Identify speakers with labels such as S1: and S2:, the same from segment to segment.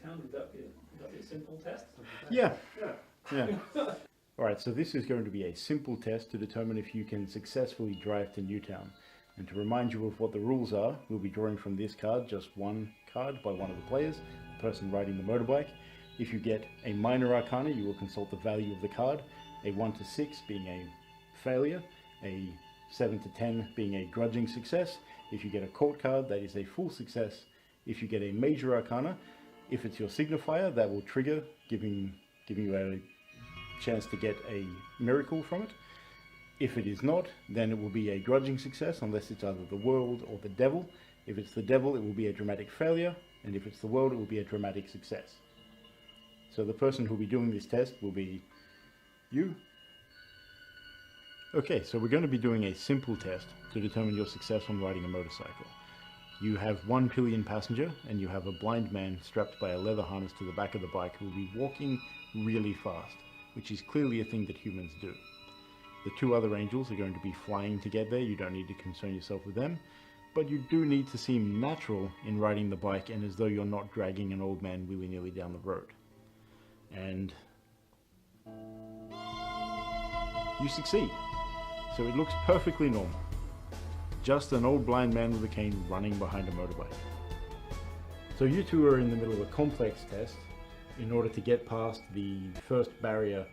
S1: Newtown? Would that be a simple test?
S2: Yeah. Alright, so this is going to be a simple test to determine if you can successfully drive to Newtown. And to remind you of what the rules are, we'll be drawing from this card, just one card by one of the players, the person riding the motorbike. If you get a minor arcana, you will consult the value of the card, a 1 to 6 being a failure, a 7 to 10 being a grudging success. If you get a court card, that is a full success. If you get a major arcana, if it's your signifier, that will trigger, giving you a chance to get a miracle from it. If it is not, then it will be a grudging success unless it's either the world or the devil. If it's the devil, it will be a dramatic failure, and if it's the world, it will be a dramatic success. So the person who will be doing this test will be you. Okay, so we're going to be doing a simple test to determine your success on riding a motorcycle. You have one pillion passenger, and you have a blind man strapped by a leather harness to the back of the bike who will be walking really fast, which is clearly a thing that humans do. The two other angels are going to be flying to get there. You don't need to concern yourself with them, but you do need to seem natural in riding the bike and as though you're not dragging an old man willy-nilly down the road. And you succeed. So it looks perfectly normal. Just an old blind man with a cane running behind a motorbike. So you two are in the middle of a complex test in order to get past the first barrier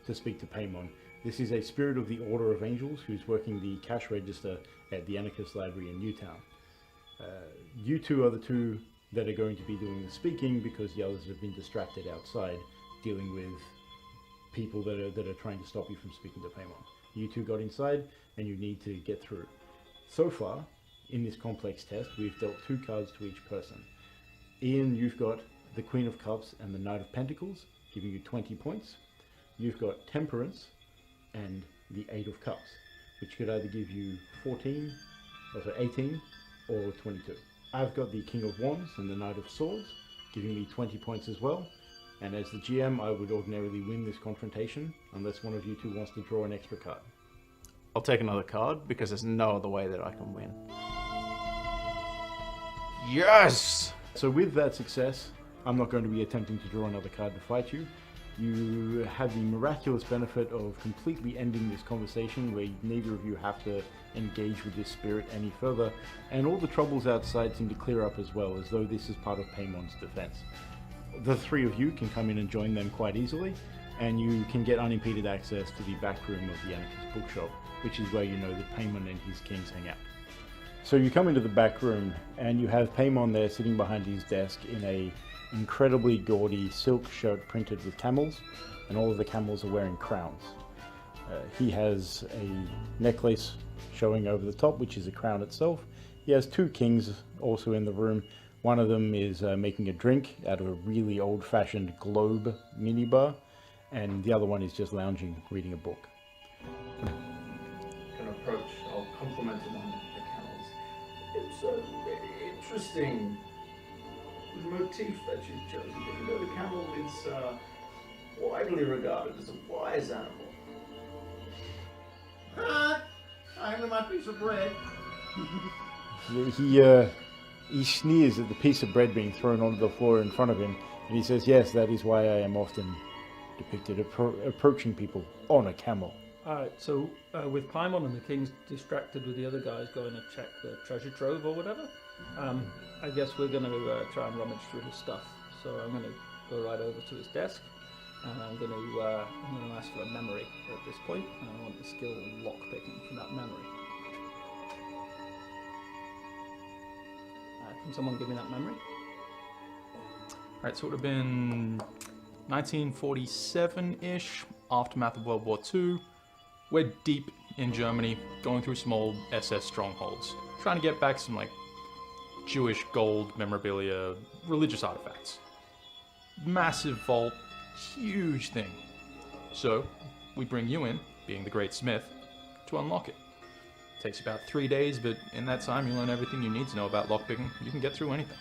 S2: to speak to Paimon. This is a spirit of the Order of Angels who's working the cash register at the Anarchist Library in Newtown. You two are the two that are going to be doing the speaking because the others have been distracted outside dealing with people that are trying to stop you from speaking to Paimon. You two got inside and you need to get through. So far, in this complex test, we've dealt 2 cards to each person. Ian, you've got the Queen of Cups and the Knight of Pentacles, giving you 20 points. You've got Temperance and the 8 of Cups, which could either give you 18 or 22. I've got the King of Wands and the Knight of Swords, giving me 20 points as well. And as the GM, I would ordinarily win this confrontation, unless one of you two wants to draw an extra card.
S3: I'll take another card because there's no other way that I can win. Yes!
S2: So with that success, I'm not going to be attempting to draw another card to fight you. You have the miraculous benefit of completely ending this conversation where neither of you have to engage with this spirit any further, and all the troubles outside seem to clear up as well, as though this is part of Paimon's defense. The 3 of you can come in and join them quite easily, and you can get unimpeded access to the back room of the Anarchist Bookshop, which is where you know that Paimon and his kings hang out. So you come into the back room, and you have Paimon there sitting behind his desk in a incredibly gaudy silk shirt printed with camels, and all of the camels are wearing crowns. He has a necklace showing over the top, which is a crown itself. He has 2 kings also in the room. One of them is making a drink out of a really old-fashioned globe minibar, and the other one is just lounging, reading a book.
S1: Can approach, I'll compliment him on the camels. It's a very interesting motif that you've chosen. You know, the camel is widely regarded as a wise animal.
S4: I'm my piece of bread.
S2: He sneers at the piece of bread being thrown onto the floor in front of him, and he says, "Yes, that is why I am often depicted approaching people on a camel."
S1: Alright, so with Paimon and the kings distracted with the other guys going to check the treasure trove or whatever, I guess we're going to try and rummage through his stuff. So I'm going to go right over to his desk, and I'm going to ask for a memory at this point, and I want the skill lockpicking from that memory. Can someone give me that memory?
S3: Alright, so it would have been 1947-ish, aftermath of World War II. We're deep in Germany, going through some old SS strongholds, trying to get back some, like, Jewish gold memorabilia, religious artifacts. Massive vault, huge thing. So, we bring you in, being the great smith, to unlock it. Takes about 3 days, but in that time you learn everything you need to know about lockpicking. You can get through anything.